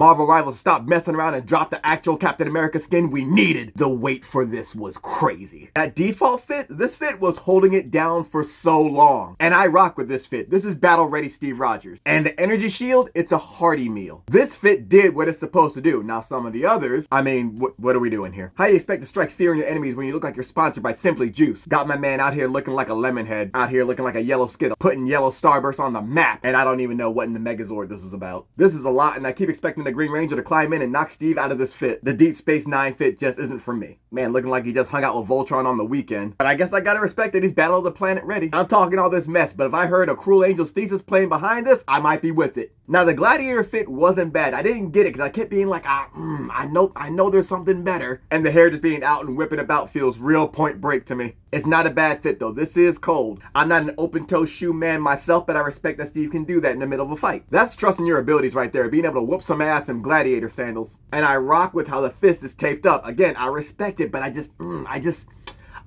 Marvel rivals stopped messing around and dropped the actual Captain America skin we needed. The wait for this was crazy. That default fit, this fit was holding it down for so long. And I rock with this fit. This is battle ready Steve Rogers. And the energy shield, it's a hearty meal. This fit did what it's supposed to do. Now some of the others, I mean, what are we doing here? How do you expect to strike fear in your enemies when you look like you're sponsored by Simply Juice? Got my man out here looking like a lemon head, out here looking like a yellow Skittle, putting yellow Starburst on the map, and I don't even know what in the Megazord this is about. This is a lot, and I keep expecting the Green Ranger to climb in and knock Steve out of this fit. The Deep Space Nine fit just isn't for me. Man, looking like he just hung out with Voltron on the weekend. But I guess I gotta respect that he's Battle of the Planet ready. I'm talking all this mess, but if I heard a Cruel Angel's Thesis playing behind this, I might be with it. Now the Gladiator fit wasn't bad. I didn't get it because I kept being like, I know there's something better. And the hair just being out and whipping about feels real Point Break to me. It's not a bad fit though. This is cold. I'm not an open-toe shoe man myself, but I respect that Steve can do that in the middle of a fight. That's trusting your abilities right there, being able to whoop some ass in Gladiator sandals. And I rock with how the fist is taped up. Again, I respect it, but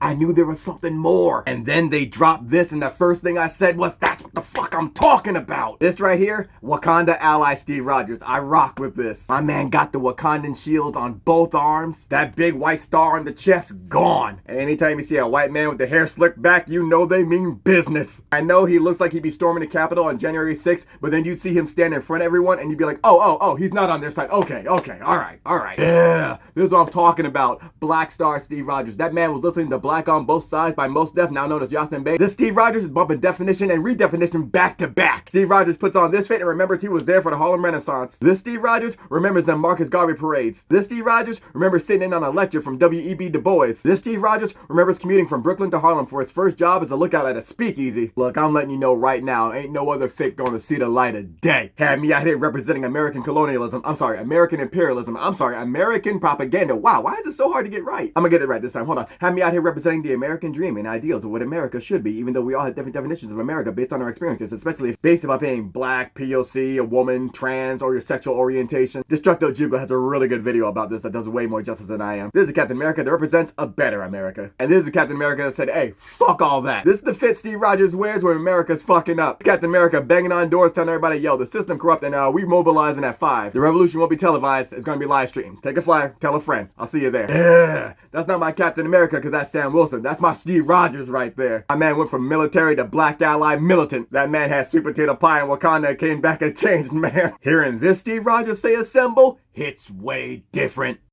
I knew there was something more. And then they dropped this, and the first thing I said was, that's what the fuck I'm talking about. This right here, Wakanda ally Steve Rogers. I rock with this. My man got the Wakandan shields on both arms. That big white star on the chest, gone. And anytime you see a white man with the hair slicked back, you know they mean business. I know he looks like he'd be storming the Capitol on January 6th, but then you'd see him stand in front of everyone, and you'd be like, oh, he's not on their side. Okay, all right. Yeah, this is what I'm talking about. Black Star Steve Rogers. That man was listening to Black on Both Sides by Mos Def, now known as Yasin Bey. This Steve Rogers is bumping definition and redefinition back to back. Steve Rogers puts on this fit and remembers he was there for the Harlem Renaissance. This Steve Rogers remembers the Marcus Garvey parades. This Steve Rogers remembers sitting in on a lecture from W.E.B. Du Bois. This Steve Rogers remembers commuting from Brooklyn to Harlem for his first job as a lookout at a speakeasy. Look, I'm letting you know right now, ain't no other fit gonna see the light of day. Had me out here representing American colonialism. American imperialism. American propaganda. Wow, why is it so hard to get right? I'm gonna get it right this time. Hold on. Had me out here representing the American dream and ideals of what America should be, even though we all have different definitions of America based on our experiences, especially if based upon being black, POC, a woman, trans, or your sexual orientation. Destructo Jugo has a really good video about this that does way more justice than I am. This is a Captain America that represents a better America. And this is a Captain America that said, hey, fuck all that. This is the fit Steve Rogers wears when America's fucking up. It's Captain America banging on doors telling everybody, yo, the system corrupt and we mobilizing at 5. The revolution won't be televised. It's gonna be live streamed. Take a flyer, tell a friend. I'll see you there. Yeah, that's not my Captain America because that's Sam Wilson. That's my Steve Rogers right there. My man went from military to black ally militant. That man had sweet potato pie in Wakanda, came back a changed man. Hearing this Steve Rogers say assemble, hits way different.